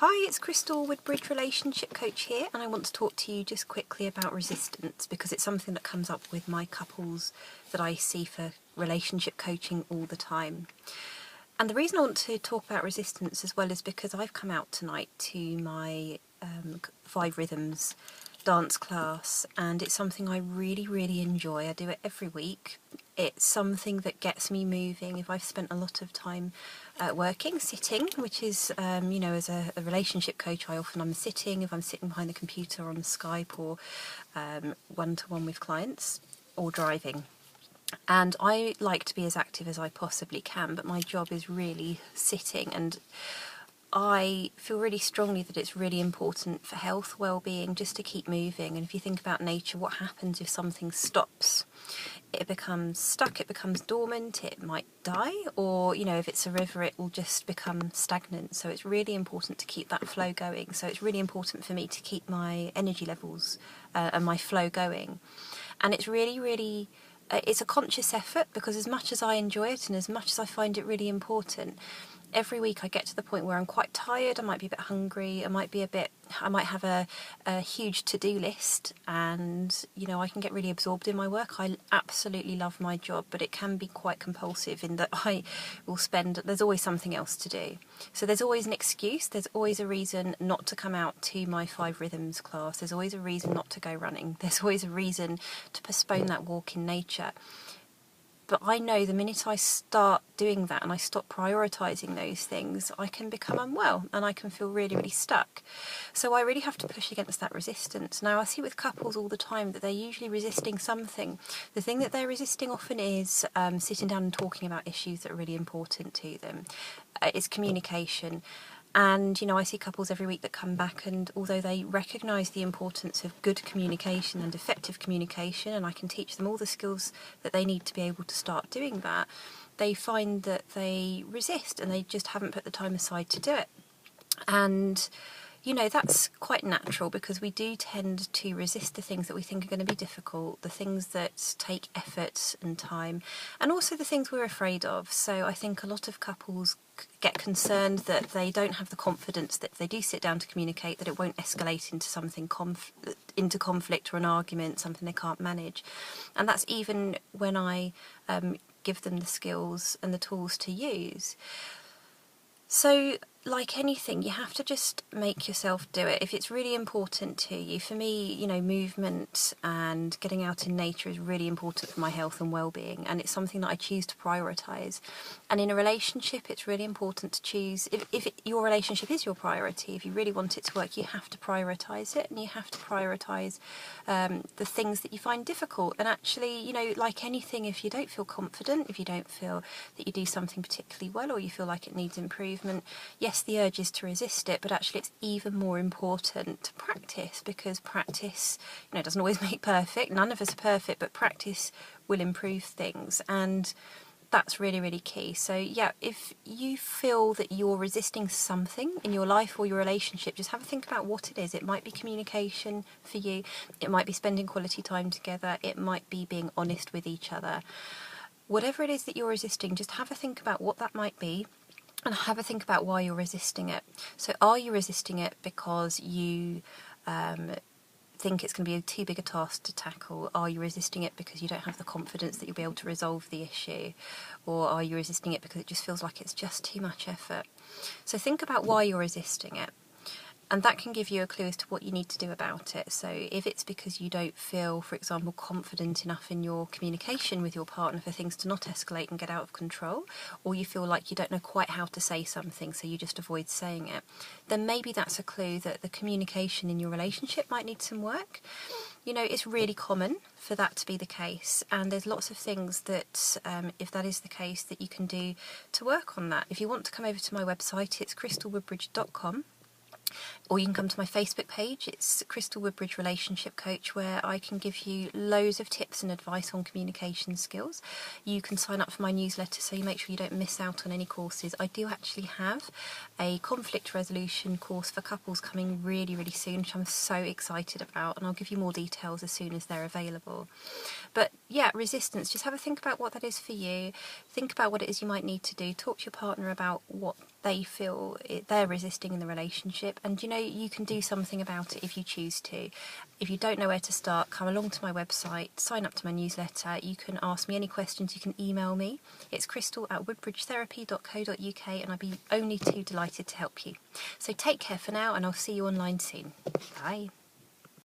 Hi, it's Crystal, Woodbridge Relationship Coach here, and I want to talk to you just quickly about resistance because it's something that comes up with my couples that I see for relationship coaching all the time. And the reason I want to talk about resistance as well is because I've come out tonight to my 5 Rhythms dance class, and it's something I really enjoy. I do it every week. It's something that gets me moving. If I've spent a lot of time sitting, which is, as a relationship coach, I'm sitting. If I'm sitting behind the computer on Skype or one-to-one with clients, or driving. And I like to be as active as I possibly can, but my job is really sitting, and I feel really strongly that it's really important for health, well-being, just to keep moving. And if you think about nature, what happens if something stops? It becomes stuck, it becomes dormant, it might die, or, if it's a river, it will just become stagnant. So it's really important to keep that flow going. So it's really important for me to keep my energy levels and my flow going. And it's really it's a conscious effort, because as much as I enjoy it and as much as I find it really important, every week I get to the point where I'm quite tired, I might be a bit hungry, I might have a huge to-do list, and I can get really absorbed in my work. I absolutely love my job, but it can be quite compulsive in that there's always something else to do. So there's always an excuse, there's always a reason not to come out to my 5 Rhythms class, there's always a reason not to go running, there's always a reason to postpone that walk in nature. But I know the minute I start doing that and I stop prioritising those things, I can become unwell and I can feel really stuck. So I really have to push against that resistance. Now, I see with couples all the time that they're usually resisting something. The thing that they're resisting often is sitting down and talking about issues that are really important to them. It's communication. And, I see couples every week that come back, and although they recognise the importance of good communication and effective communication, and I can teach them all the skills that they need to be able to start doing that, they find that they resist and they just haven't put the time aside to do it. And that's quite natural, because we do tend to resist the things that we think are going to be difficult, the things that take effort and time, and also the things we're afraid of. So I think a lot of couples get concerned that they don't have the confidence that if they do sit down to communicate, that it won't escalate into something into conflict or an argument, something they can't manage. And that's even when I give them the skills and the tools to use. So, like anything, you have to just make yourself do it. If it's really important to you, for me, movement and getting out in nature is really important for my health and well-being, and it's something that I choose to prioritise. And in a relationship, it's really important to choose, if your relationship is your priority, if you really want it to work, you have to prioritise it, and you have to prioritise the things that you find difficult. And actually, like anything, if you don't feel confident, if you don't feel that you do something particularly well, or you feel like it needs improvement, yes, the urge is to resist it, but actually it's even more important to practice, because practice, doesn't always make perfect. None of us are perfect, but practice will improve things, and that's really key. So yeah, if you feel that you're resisting something in your life or your relationship, just have a think about what it is. It might be communication for you, it might be spending quality time together, it might be being honest with each other. Whatever it is that you're resisting, just have a think about what that might be, and have a think about why you're resisting it. So are you resisting it because you think it's going to be too big a task to tackle? Are you resisting it because you don't have the confidence that you'll be able to resolve the issue? Or are you resisting it because it just feels like it's just too much effort? So think about why you're resisting it. And that can give you a clue as to what you need to do about it. So if it's because you don't feel, for example, confident enough in your communication with your partner for things to not escalate and get out of control, or you feel like you don't know quite how to say something, so you just avoid saying it, then maybe that's a clue that the communication in your relationship might need some work. It's really common for that to be the case, and there's lots of things that, if that is the case, that you can do to work on that. If you want to come over to my website, it's crystalwoodbridge.com. Or you can come to my Facebook page, it's Crystal Woodbridge Relationship Coach, where I can give you loads of tips and advice on communication skills. You can sign up for my newsletter so you make sure you don't miss out on any courses. I do actually have a conflict resolution course for couples coming really soon, which I'm so excited about, and I'll give you more details as soon as they're available. But yeah, resistance, just have a think about what that is for you, think about what it is you might need to do, talk to your partner about what they feel they're resisting in the relationship, and you can do something about it if you choose to. If you don't know where to start, come along to my website, sign up to my newsletter. You can ask me any questions, you can email me. It's crystal@woodbridgetherapy.co.uk, and I'd be only too delighted to help you. So take care for now, and I'll see you online soon. Bye.